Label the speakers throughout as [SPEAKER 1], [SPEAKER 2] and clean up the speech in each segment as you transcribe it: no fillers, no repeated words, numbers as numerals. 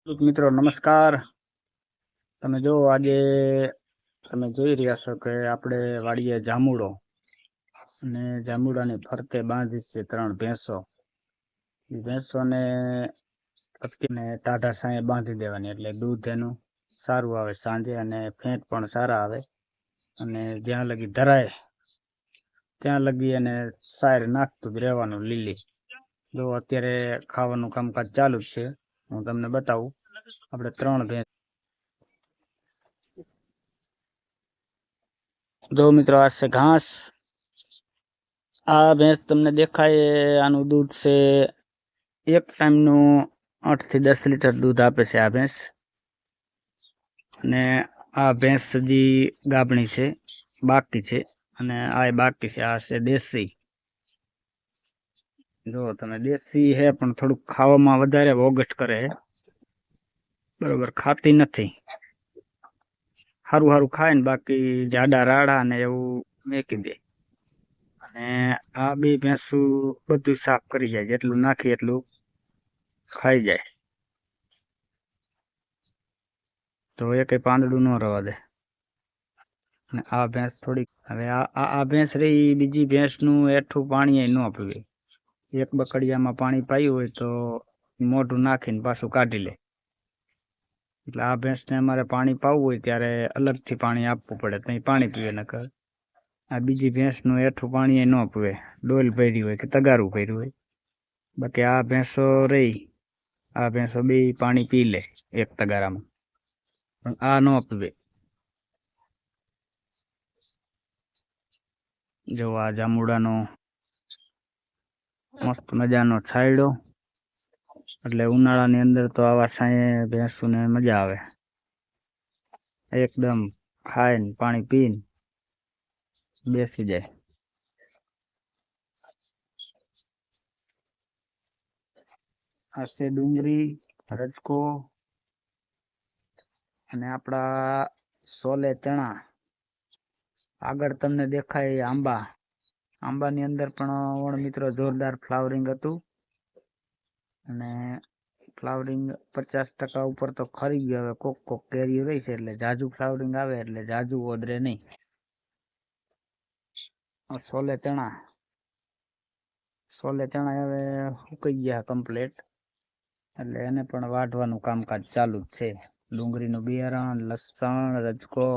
[SPEAKER 1] મિત્રો નમસ્કાર। તમે જો આજે તમે જોઈ રહ્યા છો કે આપણે વાડીએ જામુડો અને જામુડાની ફરતે બાંધી છે 3 ભેંસો। એ ભેંસોને ટાઢા સાંયે બાંધી દેવાની, એટલે દૂધ એનું સારું આવે સાંજે અને ફેંટ પણ સારા આવે અને જ્યાં લગી ધરાય ત્યાં લગી અને સાર નાખતું જ રહેવાનું લીલી। જો અત્યારે ખાવાનું કામકાજ ચાલુ જ છે, હું તમને બતાવું। આપણે 3 ભેંસ જો મિત્રો આ છે ઘાસ। આ ભેંસ તમને દેખાય, આનું દૂધ છે એક ટાઈમનું 8 થી 10 લીટર દૂધ આપે છે આ ભેંસ। અને આ ભેંસ હજી ગાભણી છે, બાકી છે, અને આ બાકી છે। આ છે દેશી। જો તમે દેશી હે પણ થોડુંક ખાવામાં વધારે વોગટ કરે છે, બરોબર ખાતી નથી। સારું ખાય ને બાકી જાડા રાડા ને એવું મેકી દે। અને આ બે ભેંસું બધું સાફ કરી જાય, જેટલું નાખી એટલું ખાઈ જાય। તો એ કઈ પાંદડું ન રવા દે। અને આ ભેંસ થોડીક હવે આ ભેંસ રહી, બીજી ભેંસનું એઠું પાણી ન પીવે। એક બકડિયામાં પાણી પાયું હોય તો મોઢું નાખીને પાછું કાઢી લે। એટલે આ ભેંસને અમારે પાણી પાવું હોય ત્યારે અલગથી પાણી આપવું પડે, તો પાણી પીવે। નકર આ બીજી ભેંસનું એઠું પાણી ન પીવે, ડોલ ભરી હોય કે તગારું ભર્યું હોય। બાકી આ ભેંસો રહી, આ ભેંસો બે પાણી પી લે એક તગારામાં, પણ આ ન પીવે। જો આ જામુડાનો મસ્ત મજાનો છાંયડો, એટલે ઉનાળાની અંદર તો આવા સાંયે ભેંસુને મજા આવે। એકદમ ખાઈને પાણી પીને બેસી જાય। આ છે ડુંગળી, રજકો અને આપણા સોલે ચણા। આગળ તમને દેખાય આંબાની અંદર પણ મિત્રો જોરદાર ફ્લાવરિંગ હતું, અને ફ્લાવરિંગ 50% ઉપર તો ખરી ગયો। હવે કોક કેરી રહી છે, એટલે જાજુ ફ્લાવરિંગ આવે એટલે જાજુ ઓદરે નહીં। સોલે ચણા હવે સુકાઈ ગયા કમ્પ્લીટ, એટલે એને પણ વાઢવાનું કામકાજ ચાલુ જ છે। ડુંગળીનું બિયારણ, લસણ, રજકો,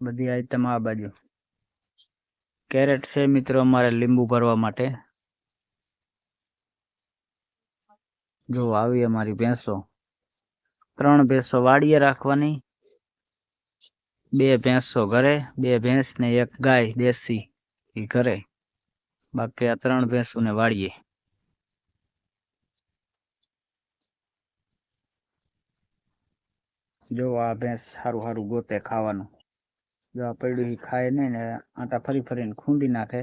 [SPEAKER 1] બધી આઈટમ આ બાજુ। કેરેટ છે મિત્રો અમારે લીંબુ ભરવા માટે। જો આવી અમારી ભેંસો। 3 ભેંસો વાડીએ રાખવાની, 2 ભેંસો ઘરે, 2 ભેંસ ને 1 ગાય દેશી એ ઘરે, બાકી આ 3 ભેંસોને વાડીએ। જો આ ભેંસ સારું ગોતે ખાવાનું। જો આ પડ્યું ખાય નહીં ને આટા ફરીને ખૂંદી નાખે,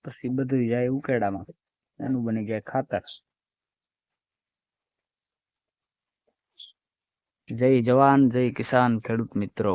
[SPEAKER 1] પછી બધું જાય ઉકેડામાં, એનું બની જાય ખાતર। જય જવાન જય કિસાન ખેડૂત મિત્રો।